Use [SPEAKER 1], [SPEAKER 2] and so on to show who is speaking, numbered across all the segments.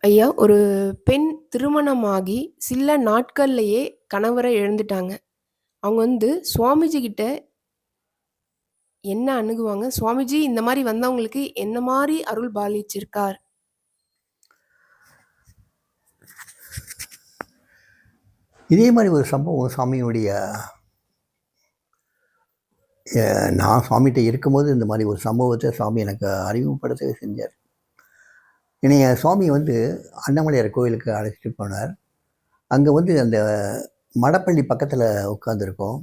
[SPEAKER 1] ஐயா, ஒரு பெண் திருமணமாகி சில நாட்கள்லயே கணவர இழந்துட்டாங்க. அவங்க சுவாமிஜி கிட்ட என்ன அணுகுவாங்க? சுவாமிஜி இந்த மாரி வந்தவங்களுக்கு என்ன மாரி அருள் பாலிச்சிருக்கார்?
[SPEAKER 2] இதே மாதிரி ஒரு சம்பவம் சாமியுடைய நான் சாமிகிட்ட இருக்கும்போது இந்த மாதிரி ஒரு சம்பவத்தை சாமி எனக்கு அறிமுகப்படுத்தவே செஞ்சார். என்னைய சுவாமி அண்ணாமலையார் கோயிலுக்கு அழைச்சிட்டு போனார். அங்கே அந்த மடப்பள்ளி பக்கத்தில் உட்காந்துருக்கோம்.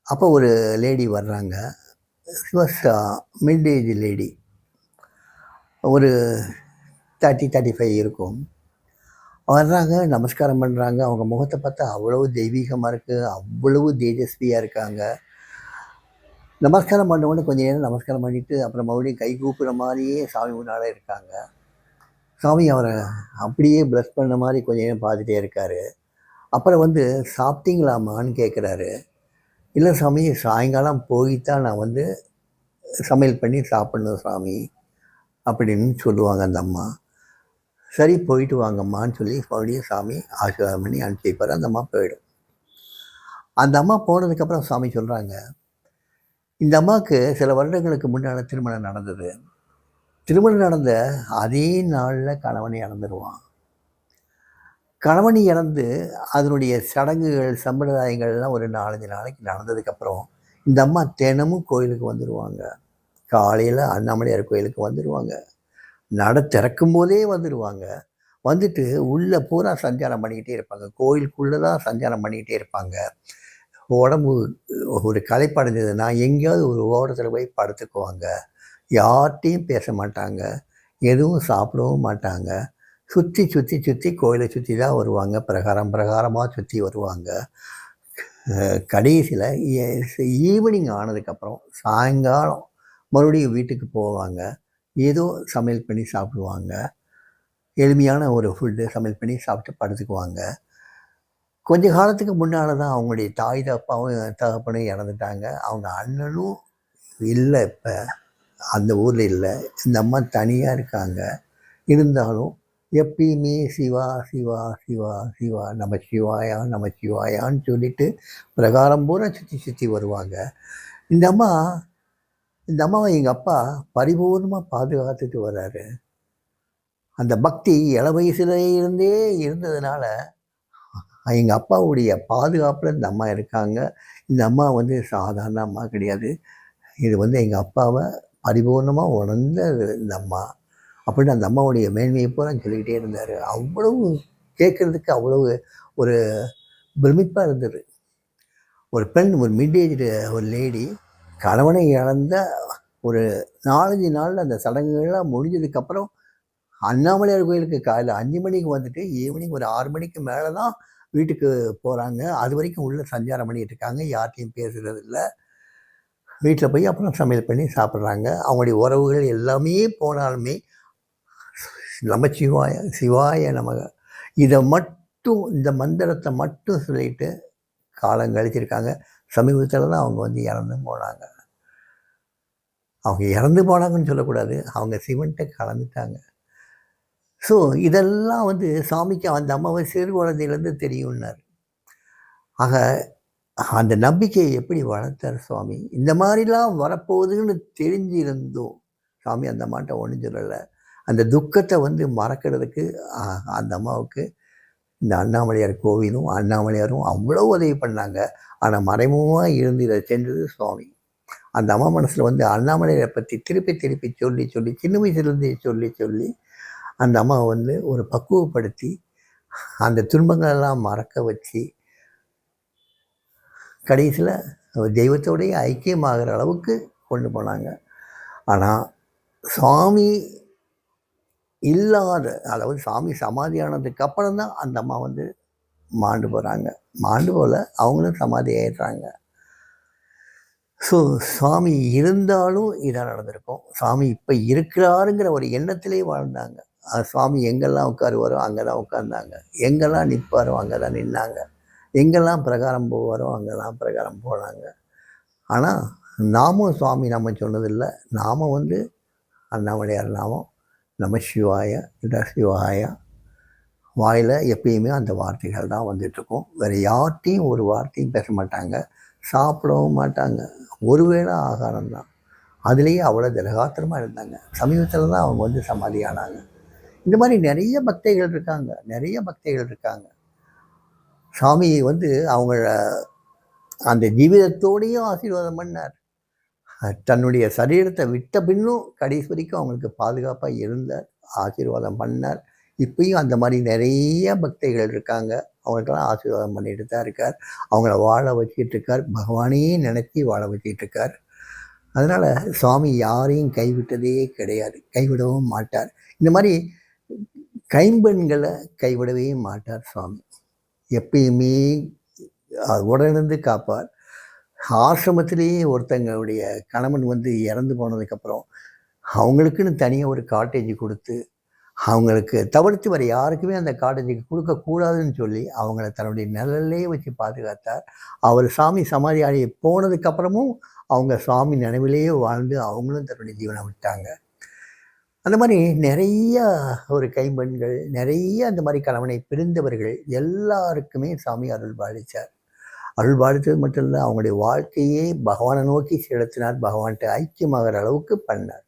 [SPEAKER 2] அப்போ ஒரு லேடி வர்றாங்க. வாஸ் மிட் ஏஜ் லேடி, ஒரு 30-35 இருக்கும். வர்றாங்க, நமஸ்காரம் பண்ணுறாங்க. அவங்க முகத்தை பார்த்தா அவ்வளவு தெய்வீகமாக இருக்குது, அவ்வளவு தேஜஸ்வியாக இருக்காங்க. நமஸ்காரம் பண்ண உடனே கொஞ்சம் நேரம் நமஸ்காரம் பண்ணிவிட்டு அப்புறம் மறுபடியும் கை கூப்புற மாதிரியே சாமி முன்னால் இருக்காங்க. சாமி அவரை அப்படியே ப்ளஸ் பண்ண மாதிரி கொஞ்சம் நேரம் பார்த்துட்டே இருக்கார். அப்புறம் சாப்பிட்டீங்களாமான்னு கேட்குறாரு. இல்லை சாமி, சாயங்காலம் போய்த்தான் நான் சமையல் பண்ணி சாப்பிட்ணும் சாமி அப்படின்னு சொல்லுவாங்க அந்த அம்மா. சரி, போயிட்டு வாங்கம்மான்னு சொல்லி மறுபடியும் சாமி ஆசீர்வாதம் பண்ணி அனுப்பிச்சி வைப்பார். அந்த அம்மா போயிடும். அந்த அம்மா போனதுக்கப்புறம் சாமி சொல்கிறாங்க, இந்த அம்மாவுக்கு சில வருடங்களுக்கு முன்னால் திருமணம் நடந்தது. திருமணம் நடந்த அதே நாளில் கணவன் இறந்துடுவான். கணவன் இறந்து அதனுடைய சடங்குகள் சம்பிரதாயங்கள்லாம் ஒரு 4-5 நாளைக்கு நடந்ததுக்கப்புறம் இந்த அம்மா தினமும் கோயிலுக்கு வந்துடுவாங்க. காலையில் அண்ணாமலையார் கோயிலுக்கு வந்துடுவாங்க. நட திறக்கும் போதே வந்துடுவாங்க. வந்துட்டு உள்ளே பூரா சஞ்சாரம் பண்ணிக்கிட்டே இருப்பாங்க. கோயிலுக்குள்ளே தான் சஞ்சாரம் பண்ணிக்கிட்டே இருப்பாங்க. உடம்பு ஒரு களைப்படைஞ்சதுன்னா எங்கேயாவது ஒரு ஓரத்தில் போய் படுத்துக்குவாங்க. யார்கிட்டையும் பேச மாட்டாங்க, எதுவும் சாப்பிடவும் மாட்டாங்க. சுற்றி சுற்றி சுற்றி கோயிலை சுற்றி தான் வருவாங்க. பிரகாரமாக சுற்றி வருவாங்க. கடைசியில் ஈவினிங் ஆனதுக்கப்புறம் சாயங்காலம் மறுபடியும் வீட்டுக்கு போவாங்க. ஏதோ சமையல் பண்ணி சாப்பிடுவாங்க. எளிமையான ஒரு ஃபுட்டு சமையல் பண்ணி சாப்பிட்டு படுத்துக்குவாங்க. கொஞ்ச காலத்துக்கு முன்னால் தான் அவங்களுடைய தாய் தகப்பனும் இறந்துட்டாங்க. அவங்க அண்ணனும் இல்லை, இப்போ அந்த ஊரில் இல்லை. இந்த அம்மா தனியாக இருக்காங்க. இருந்தாலும் எப்பயுமே சிவா சிவா சிவா சிவா நம சிவாயா நம சிவாயான்னு சொல்லிட்டு பிரகாரம் பூரா சுற்றி சுற்றி வருவாங்க. இந்த அம்மாவை எங்கள் அப்பா பரிபூர்ணமாக பாதுகாத்துட்டு வர்றாரு. அந்த பக்தி இள வயசுல இருந்தே இருந்ததுனால எங்கள் அப்பாவுடைய பாதுகாப்பில் இந்த அம்மா இருக்காங்க. இந்த அம்மா சாதாரண அம்மா கிடையாது. இது எங்கள் அப்பாவை பரிபூர்ணமாக உணர்ந்த இந்த அம்மா அப்படின்னு அந்த அம்மாவுடைய மேன்மையை பூரா சொல்லிக்கிட்டே இருந்தார். அவ்வளவு கேட்குறதுக்கு அவ்வளவு ஒரு பிரமிப்பாக இருந்தது. ஒரு பெண், ஒரு மிட் ஏஜ் ஒரு லேடி கணவனை இழந்த ஒரு 4-5 நாளில் அந்த சடங்குகள்லாம் முடிஞ்சதுக்கப்புறம் அண்ணாமலையார் கோயிலுக்கு காலையில் 5 மணிக்கு வந்துட்டு ஈவினிங் ஒரு 6 மணிக்கு மேலே தான் வீட்டுக்கு போகிறாங்க. அது வரைக்கும் உள்ளே சஞ்சாரம் பண்ணிகிட்டு இருக்காங்க. யார்கிட்டையும் பேசுகிறது இல்லை. வீட்டில் போய் அப்புறம் சமையல் பண்ணி சாப்பிட்றாங்க. அவங்களுடைய உறவுகள் எல்லாமே போனாலுமே நமச்சிவாய சிவாய நமக இதை மட்டும், இந்த மந்திரத்தை மட்டும் சொல்லிட்டு காலம் கழிச்சிருக்காங்க. சமீபத்தில் தான் அவங்க இறந்து போனாங்க. அவங்க இறந்து போனாங்கன்னு சொல்லக்கூடாது, அவங்க சிவன்கிட்ட கலந்துட்டாங்க. ஸோ இதெல்லாம் சாமிக்கு அந்த அம்மாவை சிறு குழந்தையிலேருந்து தெரியும்னார். ஆக அந்த நம்பிக்கையை எப்படி வளர்த்தார் சுவாமி? இந்த மாதிரிலாம் வரப்போகுதுன்னு தெரிஞ்சிருந்தோம் சாமி அந்த அம்மாட்ட ஒன்றும் சொல்லலை. அந்த துக்கத்தை மறக்கிறதுக்கு அந்த அம்மாவுக்கு இந்த அண்ணாமலையார் கோவிலும் அண்ணாமலையாரும் அவ்வளோ உதவி பண்ணாங்க. ஆனால் மறைமுகமாக இருந்து இதை செஞ்சது சுவாமி. அந்த அம்மா மனசில் அண்ணாமலையாரை பற்றி திருப்பி திருப்பி சொல்லி சொல்லி சின்ன வயசுலேருந்து சொல்லி சொல்லி அந்த அம்மாவை ஒரு பக்குவப்படுத்தி அந்த துன்பங்களெல்லாம் மறக்க வச்சு கடைசியில் தெய்வத்தோடைய ஐக்கியமாகிற அளவுக்கு கொண்டு போனாங்க. ஆனால் சாமி இல்லாத, அதாவது சாமி சமாதியானதுக்கு அப்புறம் தான் அந்த அம்மா மாண்டு போகிறாங்க. மாண்டு போல் அவங்களும் சமாதி ஆயிடுறாங்க. ஸோ சாமி இருந்தாலும் இதாக நடந்திருக்கும். சாமி இப்போ இருக்கிறாருங்கிற ஒரு எண்ணத்திலே வாழ்ந்தாங்க. சுவாமி எங்கெல்லாம் உட்காருவாரோ அங்கே தான் உட்கார்ந்தாங்க, எங்கெல்லாம் நிற்பாரோ அங்கே தான் நின்னாங்க, எங்கெல்லாம் பிரகாரம் போவாரோ அங்கெல்லாம் பிரகாரம் போனாங்க. ஆனால் நாமும் சுவாமி நம்ம சொன்னதில்லை. நாம அண்ணாமலையார் நாமம் நம சிவாய, இட சிவாய, வாயில் எப்பயுமே அந்த வார்த்தைகள் தான் வந்துட்டுருக்கும். வேறு யார்கிட்டையும் ஒரு வார்த்தையும் பேச மாட்டாங்க, சாப்பிடவும் மாட்டாங்க. ஒருவேளை ஆகாரம் தான். அதுலேயே அவ்வளோ திடகாத்திரமாக இருந்தாங்க. சமீபத்தில் தான் அவங்க வந்து சமாதி ஆனாங்க. இந்த மாதிரி நிறைய பக்தைகள் இருக்காங்க, நிறைய பக்தைகள் இருக்காங்க. சாமி வந்து அவங்கள அந்த ஜீவிதத்தோடையும் ஆசீர்வாதம் பண்ணார். தன்னுடைய சரீரத்தை விட்ட பின்னும் கடைசி வரைக்கும் அவங்களுக்கு பாதுகாப்பாக இருந்தார், ஆசீர்வாதம் பண்ணார். இப்பயும் அந்த மாதிரி நிறைய பக்தைகள் இருக்காங்க. அவங்களுக்கெல்லாம் ஆசீர்வாதம் பண்ணிட்டு தான் இருக்கார். அவங்கள வாழ வச்சிட்டு இருக்கார். பகவானையே நினைச்சி வாழ வச்சிட்டு இருக்கார். அதனால் சுவாமி யாரையும் கைவிட்டதே கிடையாது, கைவிடவும் மாட்டார். இந்த மாதிரி கைம்பெண்களை கைவிடவே மாட்டார் சுவாமி. எப்பயுமே உடனிருந்து காப்பார். ஆசிரமத்திலேயே ஒருத்தங்களுடைய கணவன் வந்து இறந்து போனதுக்கப்புறம் அவங்களுக்குன்னு தனியாக ஒரு காட்டேஜ் கொடுத்து, அவங்களுக்கு தவிர்த்து வேறு யாருக்குமே அந்த காட்டேஜுக்கு கொடுக்கக்கூடாதுன்னு சொல்லி அவங்கள தன்னுடைய நிழல்லே வச்சு பாதுகாத்தார். அவர் சாமி சமாதி ஆகி போனதுக்கப்புறமும் அவங்க சாமி நினைவிலேயே வாழ்ந்து அவங்களும் தன்னுடைய ஜீவனை விட்டாங்க. அந்த மாதிரி நிறைய ஒரு கைம்பெண்கள், நிறைய அந்த மாதிரி கணவனை பிரிந்தவர்கள் எல்லாருக்குமே சாமி அருள் பாலித்தார். அருள் பாலித்தது மட்டும் இல்லை, அவங்களுடைய வாழ்க்கையே பகவானை நோக்கி செலுத்தினார். பகவான்கிட்ட ஐக்கியமாகிற அளவுக்கு பண்ணார்.